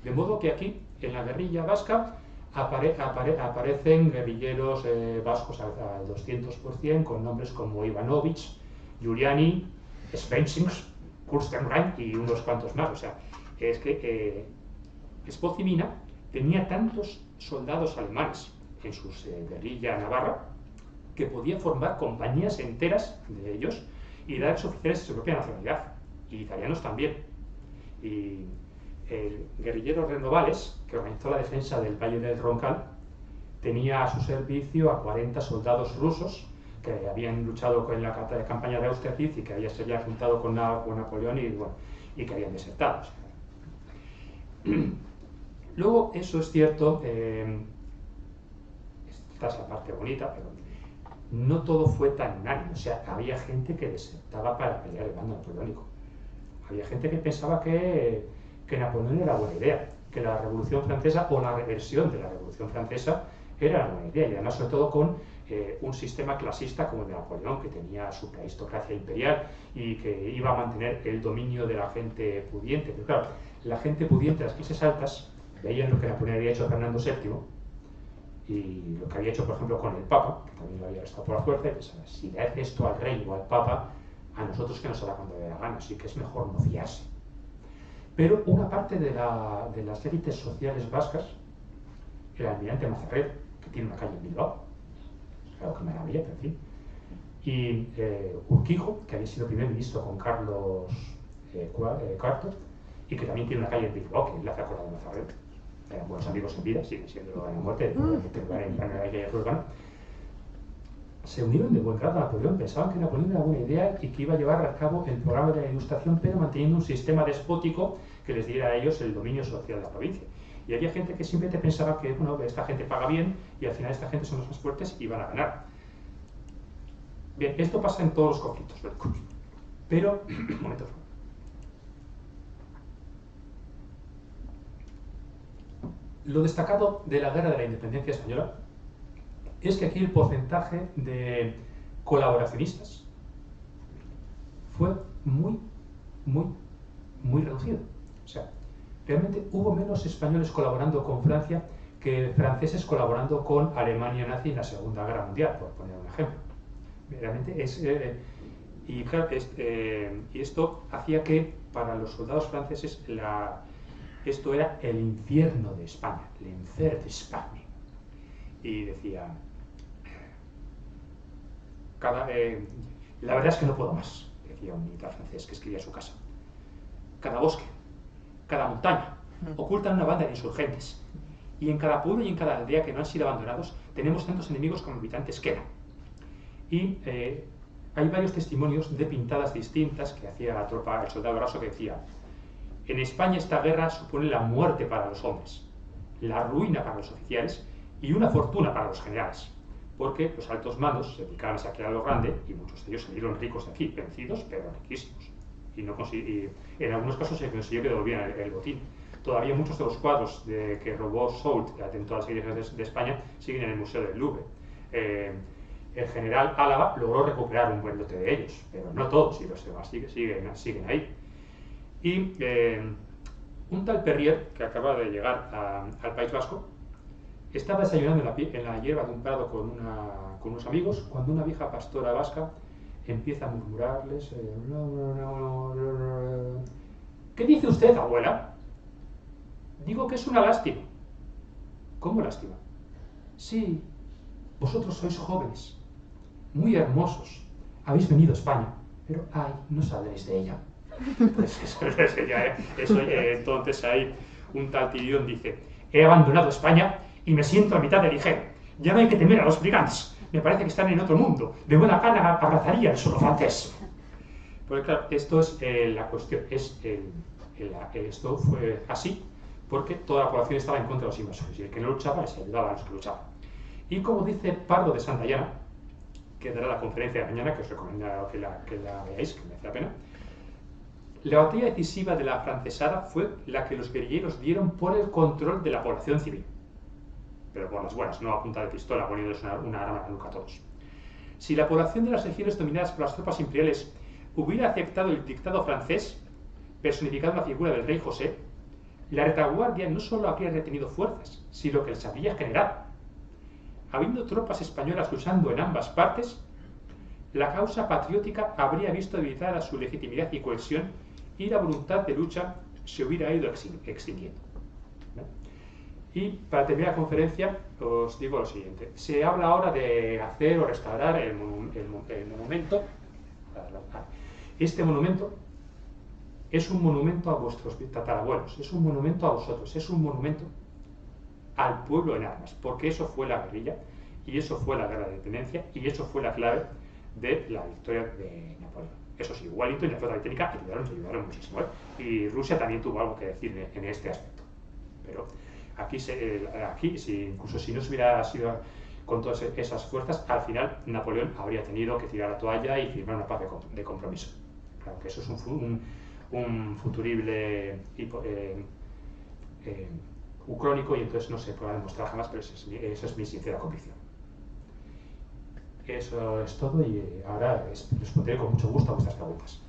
De modo que aquí, en la guerrilla vasca, aparecen guerrilleros vascos al 200%, con nombres como Ivanovic, Giuliani, Spensings, Kurstenrein y unos cuantos más. O sea, es que Spoci-Mina tenía tantos soldados alemanes en su guerrilla navarra que podía formar compañías enteras de ellos y darles oficiales de su propia nacionalidad, y italianos también. Y el guerrillero Renovales, que organizó la defensa del Valle del Roncal, tenía a su servicio a 40 soldados rusos que habían luchado en la campaña de Austerlitz y que se habían juntado con Napoleón y que habían desertado. Luego, eso es cierto, esta es la parte bonita, pero no todo fue tan unánime. O sea, había gente que desertaba para pelear el bando napoleónico. Había gente que pensaba que Napoleón era buena idea, que la Revolución Francesa o la reversión de la Revolución Francesa era una buena idea, y además sobre todo con un sistema clasista como el de Napoleón, que tenía su aristocracia imperial y que iba a mantener el dominio de la gente pudiente. Pero claro, la gente pudiente, las clases altas, veían lo que Napoleón había hecho a Fernando VII y lo que había hecho, por ejemplo, con el Papa, que también lo había arrestado por la fuerza, y pensaban, si le hace esto al rey o al Papa, a nosotros que nos hará cuando le dé la gana, así que es mejor no fiarse. Pero una parte de las élites sociales vascas, el almirante Mazarredo, que tiene una calle en Bilbao, claro que maravilla, pero en fin, y Urquijo, que había sido primer ministro con Carlos IV, y que también tiene una calle en Bilbao que enlaza con la de Mazarredo. Eran buenos amigos en vida, siguen siendo en la muerte, en la calle urbana. Se unieron de buen grado a Napoleón, pensaban que Napoleón era buena idea y que iba a llevar a cabo el programa de la Ilustración, pero manteniendo un sistema despótico que les diera a ellos el dominio social de la provincia. Y había gente que simplemente pensaba que, bueno, esta gente paga bien y al final esta gente son los más fuertes y van a ganar. Bien, esto pasa en todos los conflictos bélicos. Pero, un momento. Lo destacado de la Guerra de la Independencia Española es que aquí el porcentaje de colaboracionistas fue muy reducido. O sea, realmente hubo menos españoles colaborando con Francia que franceses colaborando con Alemania nazi en la Segunda Guerra Mundial, por poner un ejemplo. Realmente es... y claro, y esto hacía que para los soldados franceses esto era el infierno de España, l'enfer d'Espagne. Y decía, la verdad es que no puedo más, decía un militar francés que escribía a su casa. Cada bosque, cada montaña, ocultan una banda de insurgentes. Y en cada pueblo y en cada aldea que no han sido abandonados, tenemos tantos enemigos como habitantes quedan. Y hay varios testimonios de pintadas distintas que hacía la tropa, el soldado raso, que decía: en España esta guerra supone la muerte para los hombres, la ruina para los oficiales y una fortuna para los generales, porque los altos mandos se dedicaban a saquear a lo grande y muchos de ellos salieron ricos de aquí, vencidos, pero riquísimos. Y en algunos casos se consiguió que devolvieran el botín. Todavía muchos de los cuadros que robó Soult, que atentó a las iglesias de España, siguen en el Museo del Louvre. El general Álava logró recuperar un buen lote de ellos, pero no todos, y los demás siguen ahí. Y un tal Perrier, que acaba de llegar al País Vasco, estaba desayunando en la hierba de un prado con unos amigos, cuando una vieja pastora vasca empieza a murmurarles: ¿qué dice usted, abuela? Digo que es una lástima. ¿Cómo lástima? Sí, vosotros sois jóvenes, muy hermosos, habéis venido a España, pero ay, no saldréis de ella. Pues entonces ahí un tal Tirión dice: he abandonado España y me siento a mitad de ligero. Ya no hay que temer a los brigantes. Me parece que están en otro mundo. De buena gana abrazaría el suelo francés. Pues claro, esto es la cuestión. Esto fue así porque toda la población estaba en contra de los invasores y el que no luchaba les ayudaba a los que luchaban. Y como dice Pardo de Santayana, que dará la conferencia de mañana, que os recomiendo que la veáis, que merece la pena, la batalla decisiva de la afrancesada fue la que los guerrilleros dieron por el control de la población civil. Pero por las buenas, no a punta de pistola, poniéndoles una arma en la nuca a todos. Si la población de las regiones dominadas por las tropas imperiales hubiera aceptado el dictado francés, personificado en la figura del rey José, la retaguardia no solo habría retenido fuerzas, sino que les habría generado. Habiendo tropas españolas luchando en ambas partes, la causa patriótica habría visto debilitada su legitimidad y cohesión y la voluntad de lucha se hubiera ido extinguiendo. Y para terminar la conferencia os digo lo siguiente. Se habla ahora de hacer o restaurar el monumento. Este monumento es un monumento a vuestros tatarabuelos, es un monumento a vosotros, es un monumento al pueblo en armas, porque eso fue la guerrilla y eso fue la guerra de independencia y eso fue la clave de la victoria de Napoleón. Eso sí, igualito, y la flota británica ayudaron muchísimo, ¿eh? Y Rusia también tuvo algo que decir en este aspecto. Pero aquí, incluso si no se hubiera sido con todas esas fuerzas, al final Napoleón habría tenido que tirar la toalla y firmar una paz de compromiso. Claro que eso es un futurible ucrónico y entonces no se podrá demostrar jamás, pero esa es mi sincera convicción. Eso es todo y ahora responderé con mucho gusto a vuestras preguntas.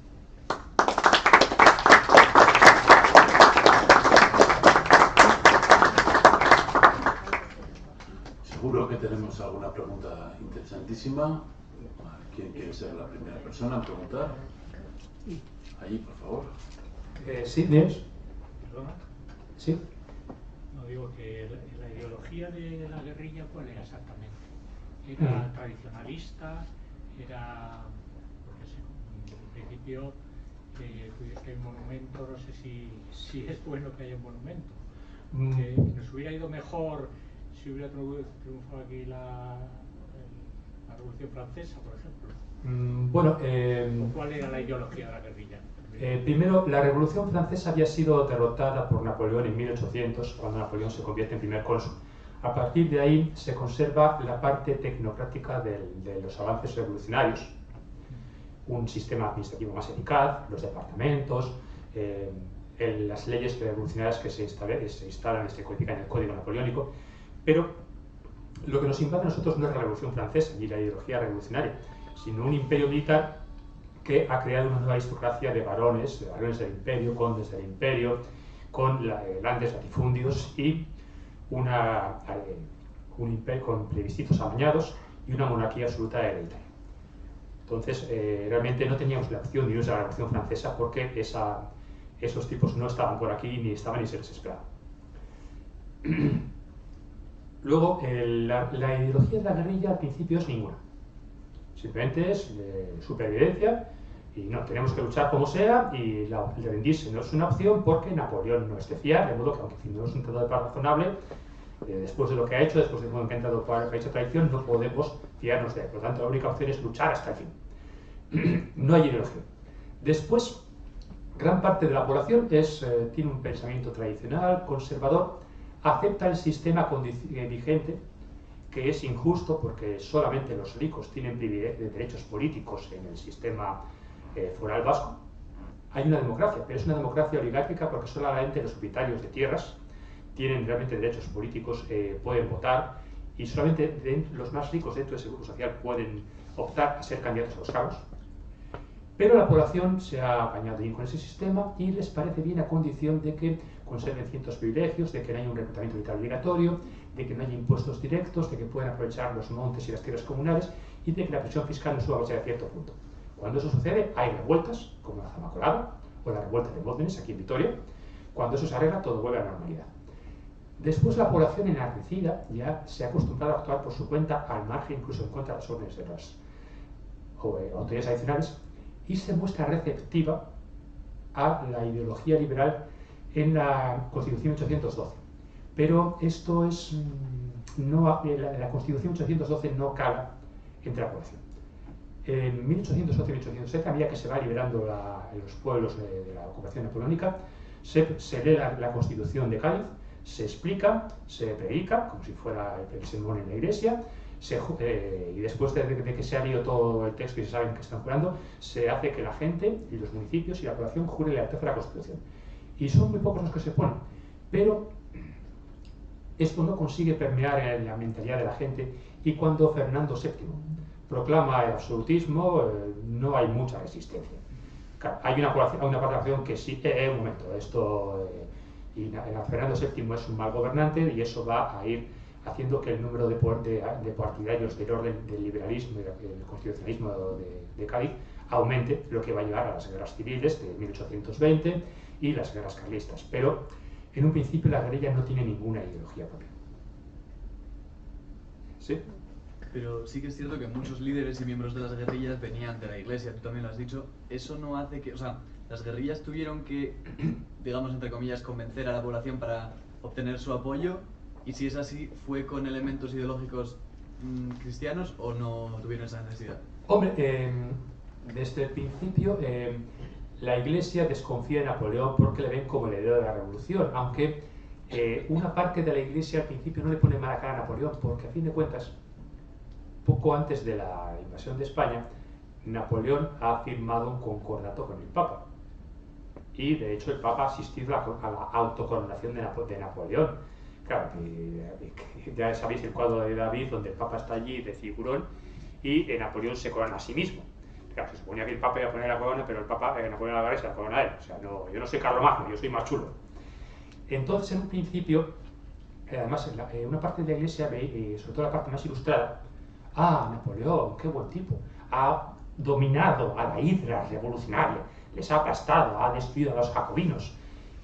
Seguro que tenemos alguna pregunta interesantísima. ¿Quién quiere ser la primera persona en preguntar? Allí, por favor. Sí, Dios. ¿Perdona? Sí. No, digo que la ideología de la guerrilla, ¿cuál era exactamente? ¿Era tradicionalista? ¿Era...? Porque en principio que el monumento, no sé si es bueno que haya un monumento. Que nos hubiera ido mejor si hubiera triunfado aquí la Revolución Francesa, por ejemplo. Bueno, ¿Cuál era la ideología de la guerrilla? Primero, la Revolución Francesa había sido derrotada por Napoleón en 1800, cuando Napoleón se convierte en primer cónsul. A partir de ahí se conserva la parte tecnocrática de los avances revolucionarios, un sistema administrativo más eficaz, los departamentos, las leyes revolucionarias que se instalan y se codifican en el Código Napoleónico, pero lo que nos invade a nosotros no es la Revolución Francesa ni la ideología revolucionaria, sino un imperio militar que ha creado una nueva aristocracia de varones del imperio, condes del imperio, con grandes latifúndios y un imperio con plebiscitos amañados y una monarquía absoluta hereditaria. Entonces, realmente no teníamos la opción de usar la Revolución Francesa porque esos tipos no estaban por aquí, ni estaban ni se les esperaba. Luego, la ideología de la guerrilla al principio es ninguna. Simplemente es supervivencia y no, tenemos que luchar como sea y el rendirse no es una opción porque Napoleón no es de fiar, de modo que aunque firmemos un tratado de paz razonable, después de lo que ha hecho, después de lo que ha entrado por el país de traición, no podemos fiarnos de él. Por lo tanto, la única opción es luchar hasta el fin. No hay ideología. Después, gran parte de la población tiene un pensamiento tradicional, conservador, acepta el sistema vigente, que es injusto porque solamente los ricos tienen derechos políticos en el sistema foral vasco. Hay una democracia, pero es una democracia oligárquica porque solamente los propietarios de tierras tienen realmente derechos políticos, pueden votar y solamente los más ricos dentro de ese grupo social pueden optar a ser candidatos a los cargos. Pero la población se ha apañado bien con ese sistema y les parece bien a condición de que conserven ciertos privilegios, de que no haya un reclutamiento militar obligatorio, de que no haya impuestos directos, de que puedan aprovechar los montes y las tierras comunales y de que la presión fiscal no suba a cierto punto. Cuando eso sucede, hay revueltas, como la Zamacolada o la revuelta de Módenes, aquí en Vitoria. Cuando eso se arregla, todo vuelve a la normalidad. Después, la población enardecida ya se ha acostumbrado a actuar por su cuenta, al margen, incluso en contra de las órdenes de las autoridades adicionales, y se muestra receptiva a la ideología liberal en la Constitución 1812. Pero esto es la Constitución 1812 no cala entre la población. En 1812 y 1807, a medida que se va liberando los pueblos de la ocupación napoleónica, se lee la Constitución de Cádiz, se explica, se predica, como si fuera el sermón en la iglesia, y después de que se ha leído todo el texto y se saben que están jurando, se hace que la gente y los municipios y la población jure lealtad a la Constitución. Y son muy pocos los que se ponen, pero esto no consigue permear en la mentalidad de la gente, y cuando Fernando VII proclama el absolutismo, no hay mucha resistencia. Claro, hay una parte de la población que sí, un momento, y Fernando VII es un mal gobernante, y eso va a ir haciendo que el número de partidarios del orden del liberalismo y del constitucionalismo de Cádiz aumente, lo que va a llevar a las guerras civiles de 1820 y las guerras carlistas. Pero en un principio la guerrilla no tiene ninguna ideología propia. ¿Sí? Pero sí que es cierto que muchos líderes y miembros de las guerrillas venían de la iglesia, tú también lo has dicho. Eso no hace que, o sea, las guerrillas tuvieron que, digamos, entre comillas, convencer a la población para obtener su apoyo, y si es así, ¿fue con elementos ideológicos cristianos o no tuvieron esa necesidad? Hombre, desde el principio la iglesia desconfía de Napoleón porque le ven como el heredero de la revolución, aunque una parte de la iglesia al principio no le pone mala cara a Napoleón, porque a fin de cuentas, poco antes de la invasión de España, Napoleón ha firmado un concordato con el Papa, y de hecho el Papa ha asistido a la autocoronación de Napoleón. Claro, ya sabéis el cuadro de David, donde el Papa está allí de figurón y Napoleón se corona a sí mismo. Claro, se suponía que el Papa iba a poner la corona, pero el Papa, Napoleón Alvarez, se la corona a él. O sea, no, yo no soy Carlomagno, yo soy más chulo. Entonces, en un principio, además, una parte de la iglesia, sobre todo la parte más ilustrada, Napoleón, qué buen tipo, ha dominado a la hidra revolucionaria, les ha aplastado, ha destruido a los jacobinos,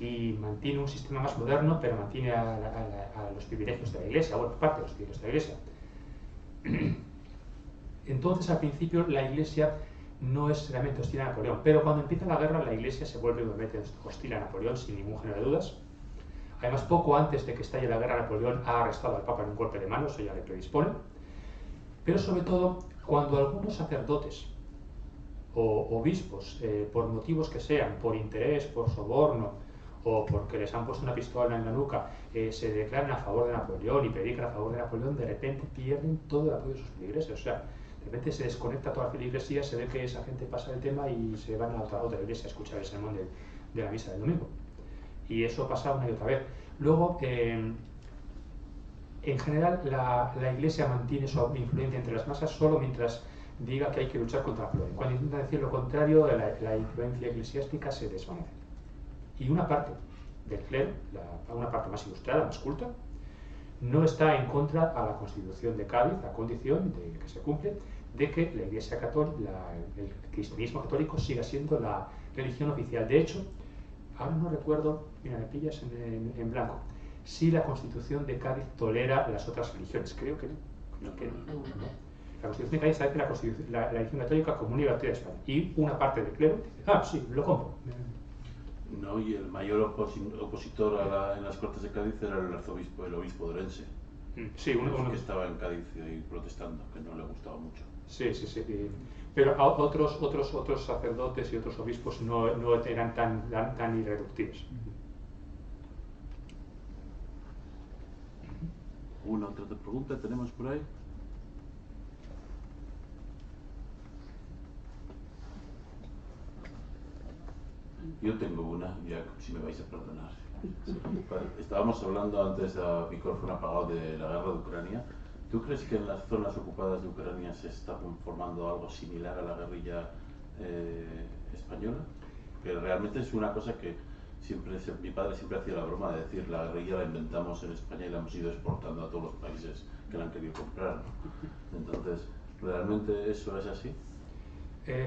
y mantiene un sistema más moderno, pero mantiene a los privilegios de la iglesia, bueno, parte de los privilegios de la iglesia. Entonces, al principio, la iglesia no es realmente hostil a Napoleón, pero cuando empieza la guerra, la iglesia se vuelve obviamente hostil a Napoleón, sin ningún género de dudas. Además, poco antes de que estalle la guerra, Napoleón ha arrestado al Papa en un golpe de mano, eso ya le predispone. Pero sobre todo, cuando algunos sacerdotes o obispos, por motivos que sean, por interés, por soborno, o porque les han puesto una pistola en la nuca, se declaran a favor de Napoleón y predican a favor de Napoleón, de repente pierden todo el apoyo de sus feligreses. O sea, de repente se desconecta toda la feligresía, se ve que esa gente pasa del tema y se van a otra iglesia a escuchar el sermón de la misa del domingo. Y eso pasa una y otra vez. Luego, en general, la iglesia mantiene su influencia entre las masas solo mientras diga que hay que luchar contra Napoleón. Cuando intenta decir lo contrario, la influencia eclesiástica se desvanece. Y una parte del clero, una parte más ilustrada, más culta, no está en contra a la Constitución de Cádiz, a condición de que se cumple, de que la Iglesia Católica, el cristianismo católico siga siendo la religión oficial. De hecho, ahora no recuerdo, mira, me pillas en blanco, si la Constitución de Cádiz tolera las otras religiones. Creo que no. La Constitución de Cádiz establece la religión católica como una libertad de España. Y una parte del clero dice, sí, lo compro. No, y el mayor opositor en las Cortes de Cádiz era el obispo de Orense. Sí, uno que estaba en Cádiz y protestando, que no le gustaba mucho. Sí. Pero otros sacerdotes y otros obispos no eran tan irreductibles. ¿Una otra pregunta tenemos por ahí? Yo tengo una, ya si me vais a perdonar. Estábamos hablando antes de micrófono apagado de la guerra de Ucrania. ¿Tú crees que en las zonas ocupadas de Ucrania se está formando algo similar a la guerrilla española? Que realmente es una cosa que mi padre siempre hacía la broma de decir la guerrilla la inventamos en España y la hemos ido exportando a todos los países que la han querido comprar, ¿no? Entonces, ¿realmente eso es así?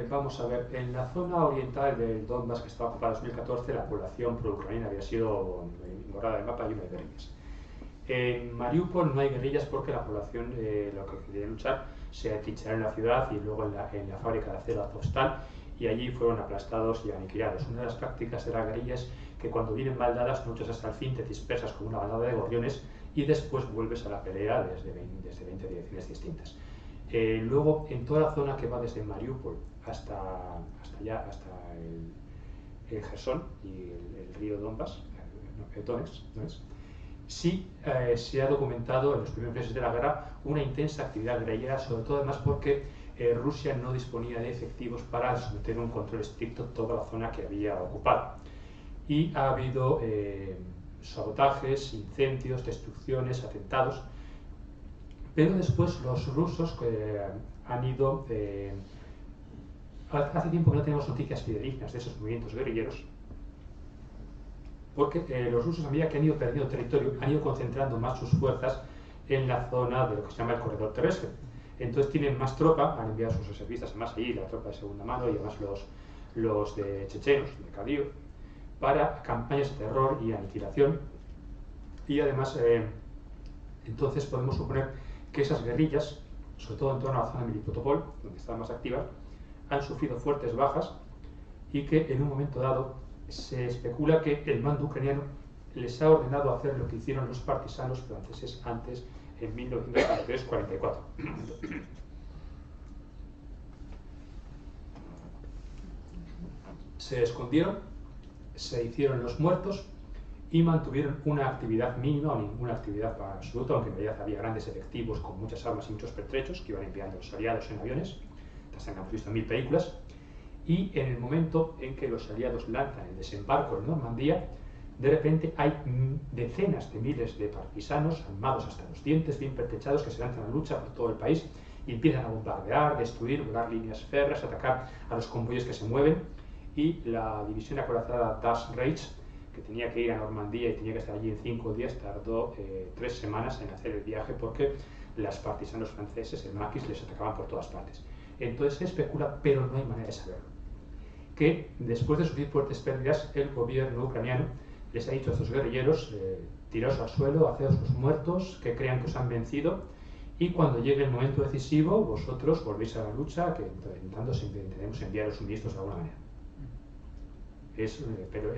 Vamos a ver, en la zona oriental del Donbass, que estaba ocupada en 2014, la población pro-ucraniana había sido borrada del mapa y no hay guerrillas. En Mariupol no hay guerrillas porque la población lo que quería luchar se atrincheraron en la ciudad y luego en la fábrica de acero Azovstal, y allí fueron aplastados y aniquilados. Una de las prácticas de la guerrilla es que cuando vienen mal dadas, luchas hasta el fin, te dispersas como una bandada de gorriones y después vuelves a la pelea desde 20 direcciones distintas. Luego, en toda la zona que va desde Mariupol hasta el Gerson y el río Donbass, Donetsk, sí se ha documentado en los primeros meses de la guerra una intensa actividad guerrillera, sobre todo además porque Rusia no disponía de efectivos para someter un control estricto toda la zona que había ocupado. Y ha habido sabotajes, incendios, destrucciones, atentados, pero después los rusos han ido... hace tiempo que no tenemos noticias fidedignas de esos movimientos guerrilleros, porque los rusos, a medida que han ido perdiendo territorio, han ido concentrando más sus fuerzas en la zona de lo que se llama el corredor terrestre. Entonces tienen más tropa, han enviado sus reservistas más allí, la tropa de segunda mano y además los de chechenos, de Kadyrov, para campañas de terror y aniquilación. Y además, entonces podemos suponer que esas guerrillas, sobre todo en torno a la zona de Melitopol, donde están más activas, han sufrido fuertes bajas y que en un momento dado se especula que el mando ucraniano les ha ordenado hacer lo que hicieron los partisanos franceses antes, en 1943-44. Se escondieron, se hicieron los muertos y mantuvieron una actividad mínima o ninguna actividad absoluta, aunque en realidad había grandes efectivos con muchas armas y muchos pertrechos que iban enviando los aliados en aviones. Hasta hemos visto 1000 películas. Y en el momento en que los aliados lanzan el desembarco en Normandía, de repente hay decenas de miles de partisanos armados hasta los dientes, bien pertrechados, que se lanzan a la lucha por todo el país y empiezan a bombardear, destruir, volar líneas férreas, atacar a los convoyes que se mueven. Y la división acorazada Das Reich, que tenía que ir a Normandía y tenía que estar allí en 5 días, tardó 3 semanas en hacer el viaje porque los partisanos franceses, el maquis, les atacaban por todas partes. Entonces se especula, pero no hay manera de saberlo, que después de sufrir fuertes pérdidas, el gobierno ucraniano les ha dicho a estos guerrilleros, tiraos al suelo, haceos los muertos, que crean que os han vencido, y cuando llegue el momento decisivo, vosotros volvéis a la lucha, que intentaremos enviar los suministros de alguna manera. Pero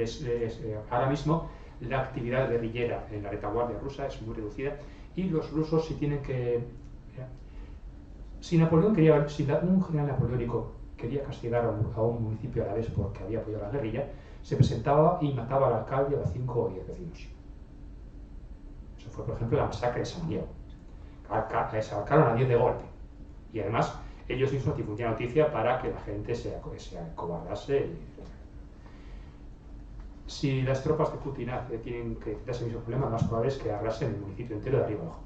ahora mismo la actividad guerrillera en la retaguardia rusa es muy reducida, y los rusos si tienen que... Si un general napoleónico quería castigar a un municipio a la vez porque había apoyado a la guerrilla, se presentaba y mataba al alcalde o a 5 o 10 vecinos. Eso fue, por ejemplo, la masacre de San Diego. Se ahorcaron a 10 de golpe. Y además, ellos mismos difundían noticia para que la gente se acobardase. Si las tropas de Putin tienen que ese mismo problema, lo más probable es que arrasen el municipio entero de arriba abajo.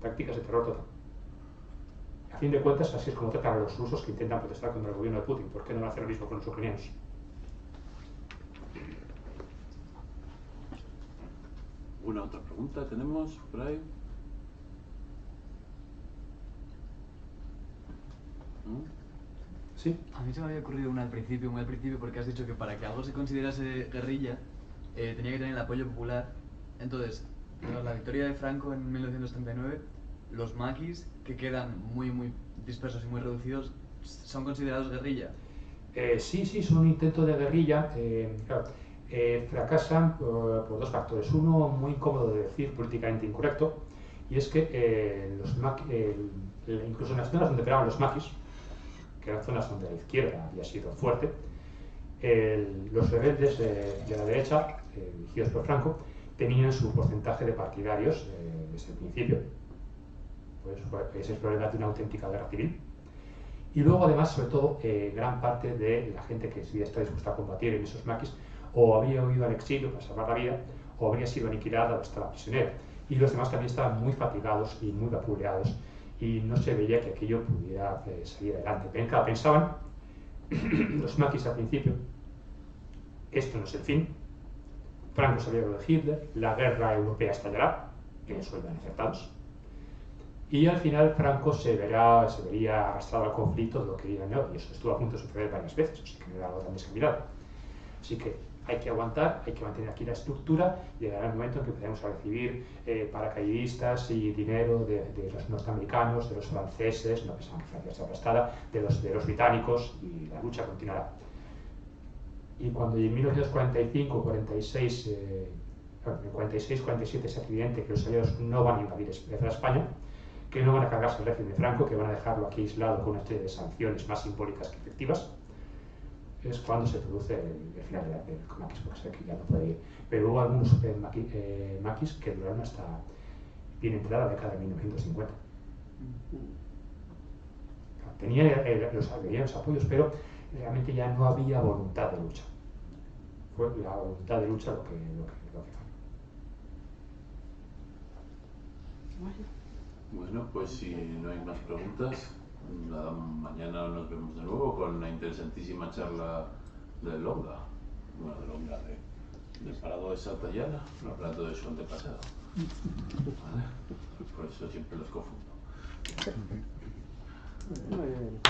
Tácticas de terror total. A fin de cuentas, así es como tratan a los rusos que intentan protestar contra el gobierno de Putin. ¿Por qué no hacer lo mismo con los ucranianos? ¿Alguna otra pregunta tenemos por ahí? Sí. A mí se me había ocurrido una al principio, muy al principio, porque has dicho que para que algo se considerase guerrilla tenía que tener el apoyo popular. Entonces, tras la victoria de Franco en 1939, los maquis, que quedan muy dispersos y muy reducidos, ¿son considerados guerrilla? Sí, son un intento de guerrilla. Claro, fracasan por 2 factores. Uno, muy incómodo de decir, políticamente incorrecto, y es que incluso en las zonas donde operaban los maquis, que eran zonas donde la izquierda había sido fuerte, los rebeldes de la derecha, dirigidos por Franco, tenían su porcentaje de partidarios desde el principio. Pues ese es el problema de una auténtica guerra civil. Y luego, además, sobre todo, gran parte de la gente que está dispuesta a combatir en esos maquis o había huido al exilio para salvar la vida, o habría sido aniquilada o estaba prisionera. Y los demás también estaban muy fatigados y muy vapuleados, y no se veía que aquello pudiera salir adelante. Pensaban los maquis al principio, esto no es el fin, Franco salió de Hitler, la guerra europea estallará, que eso iban acertados, y al final Franco se vería arrastrado al conflicto de lo que iba en y eso estuvo a punto de suceder varias veces, así que no era algo tan descabellado. Así que hay que aguantar, hay que mantener aquí la estructura, y llegará el momento en que empecemos a recibir paracaidistas y dinero de los norteamericanos, de los franceses, no pensaban que Francia está aplastada, de los británicos, y la lucha continuará. Y cuando en 1945, 46, 47 es evidente que los aliados no van a invadir España, que no van a cargarse el régimen de Franco, que van a dejarlo aquí aislado con una serie de sanciones más simbólicas que efectivas, es cuando se produce el final del maquis, porque sé que ya no puede ir. Pero hubo algunos maquis que duraron hasta bien entrada la década de 1950. Había los apoyos, pero realmente ya no había voluntad de lucha. Fue la voluntad de lucha lo que Bueno, pues si no hay más preguntas, nada, mañana nos vemos de nuevo con una interesantísima charla de Longa. Bueno, de Longa, del Parado de Santayana, hablando de su antepasado. ¿Vale? Por eso siempre los confundo. Muy bien.